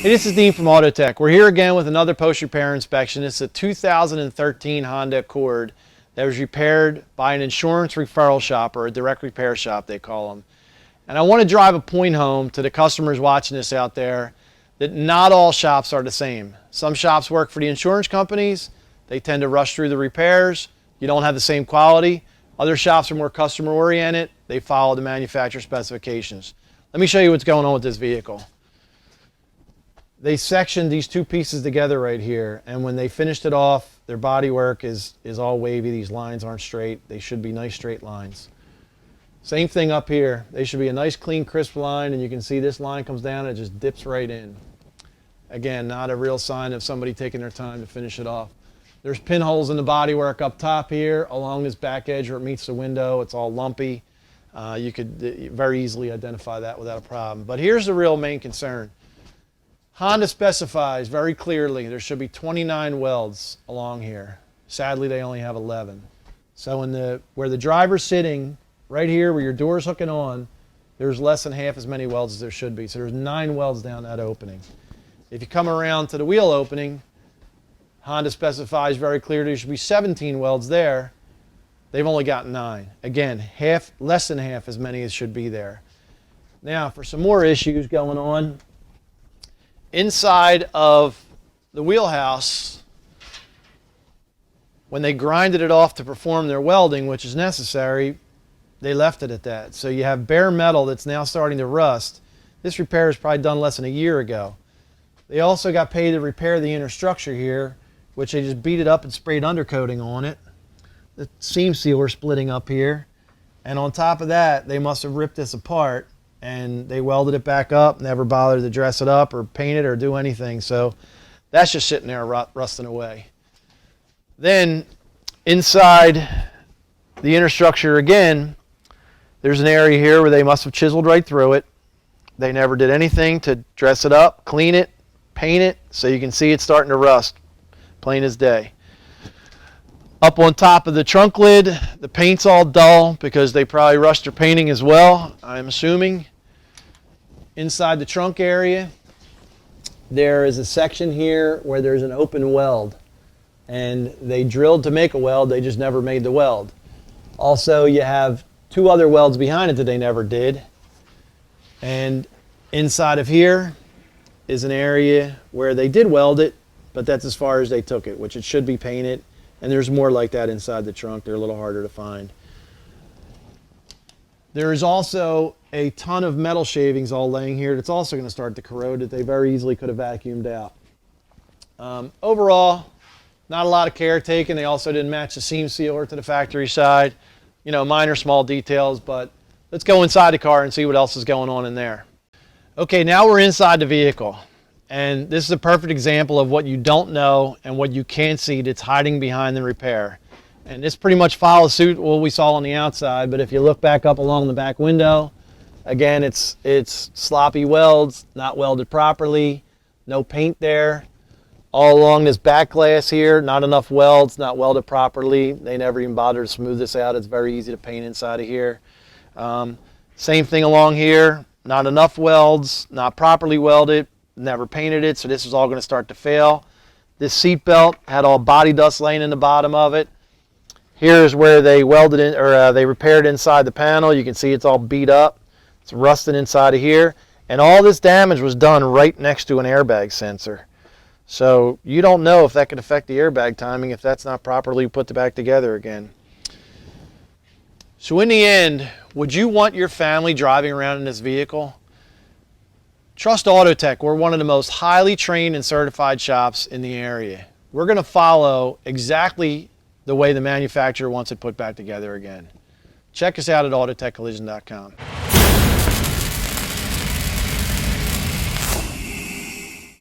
Hey, this is Dean from Autotech. We're here again with another post-repair inspection. It's a 2013 Honda Accord that was repaired by an insurance referral shop, or a direct repair shop they call them. And I want to drive a point home to the customers watching this out there that not all shops are the same. Some shops work for the insurance companies. They tend to rush through the repairs. You don't have the same quality. Other shops are more customer oriented. They follow the manufacturer specifications. Let me show you what's going on with this vehicle. They sectioned these two pieces together right here, and when they finished it off, their body work is all wavy. These lines aren't straight. They should be nice straight lines. Same thing up here. They should be a nice clean crisp line, and you can see this line comes down and it just dips right in. Again, not a real sign of somebody taking their time to finish it off. There's pinholes in the bodywork up top here along this back edge where it meets the window. It's all lumpy. You could very easily identify that without a problem. But here's the real main concern. Honda specifies very clearly there should be 29 welds along here. Sadly, they only have 11. So where the driver's sitting, right here where your door's hooking on, there's less than half as many welds as there should be. So there's 9 welds down that opening. If you come around to the wheel opening, Honda specifies very clearly there should be 17 welds there. They've only got 9. Again, less than half as many as should be there. Now, for some more issues going on, inside of the wheelhouse, when they grinded it off to perform their welding, which is necessary, they left it at that. So you have bare metal that's now starting to rust. This repair was probably done less than a year ago. They also got paid to repair the inner structure here, which they just beat it up and sprayed undercoating on it. The seam sealer splitting up here. And on top of that, they must have ripped this apart and they welded it back up, never bothered to dress it up or paint it or do anything. So that's just sitting there rusting away. Then inside the inner structure again, there's an area here where they must have chiseled right through it. They never did anything to dress it up, clean it, paint it, so you can see it's starting to rust, plain as day. Up on top of the trunk lid, the paint's all dull because they probably rushed their painting as well, I'm assuming. Inside the trunk area, there is a section here where there's an open weld. And they drilled to make a weld, they just never made the weld. Also, you have 2 other welds behind it that they never did. And inside of here is an area where they did weld it, but that's as far as they took it, which it should be painted. And there's more like that inside the trunk. They're a little harder to find. There is also a ton of metal shavings all laying here that's also going to start to corrode that they very easily could have vacuumed out. Overall, not a lot of care taken. They also didn't match the seam sealer to the factory side. You know, minor small details, but let's go inside the car and see what else is going on in there. Okay, now we're inside the vehicle. And this is a perfect example of what you don't know and what you can't see that's hiding behind the repair. And this pretty much follows suit what we saw on the outside, but if you look back up along the back window, again, it's sloppy welds, not welded properly, no paint there. All along this back glass here, not enough welds, not welded properly. They never even bothered to smooth this out. It's very easy to paint inside of here. Same thing along here, not enough welds, not properly welded, never painted it, so this is all going to start to fail. This seat belt had all body dust laying in the bottom of it. Here's where they welded in, or they repaired inside the panel. You can see it's all beat up. It's rusted inside of here. And all this damage was done right next to an airbag sensor. So you don't know if that could affect the airbag timing if that's not properly put back together again. So in the end, would you want your family driving around in this vehicle? Trust Autotech. We're one of the most highly trained and certified shops in the area. We're going to follow exactly the way the manufacturer wants it put back together again. Check us out at autotechcollision.com.